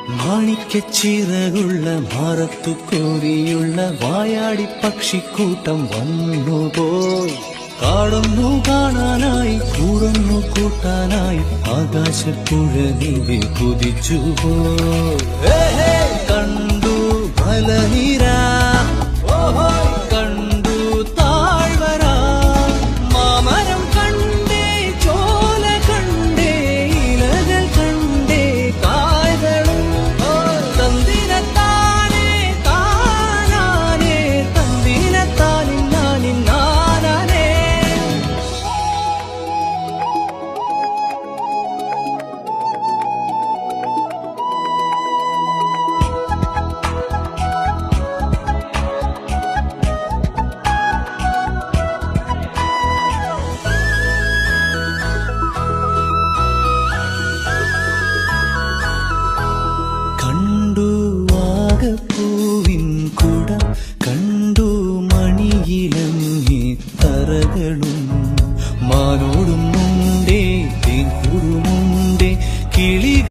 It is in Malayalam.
മാണിക്കച്ചിറകുള്ള മാറത്തു കോരിയുള്ള വായാടി പക്ഷിക്കൂട്ടം വന്നുപോയി. കാടൊന്നു കാണാനായി കൂടൊന്നു കൂട്ടാനായി ആകാശപ്പുഴ നീവി കുതിച്ചുപോയി. കണ്ടു മലനിര, കണ്ടു താഴ്വര, മാമരം കണ്ടേ, ചോല കണ്ടേ, ഇലകൾ കണ്ടേ, കായകളും തന്തിരത്താനേ താനാനേ, തന്തിരത്താനിന്നാനിന്നാനേ. കണ്ടു വാഗപ്പൂവിൻ കുട, കണ്ടു മണിയിലങ്ങി തറകളും, മാനോടും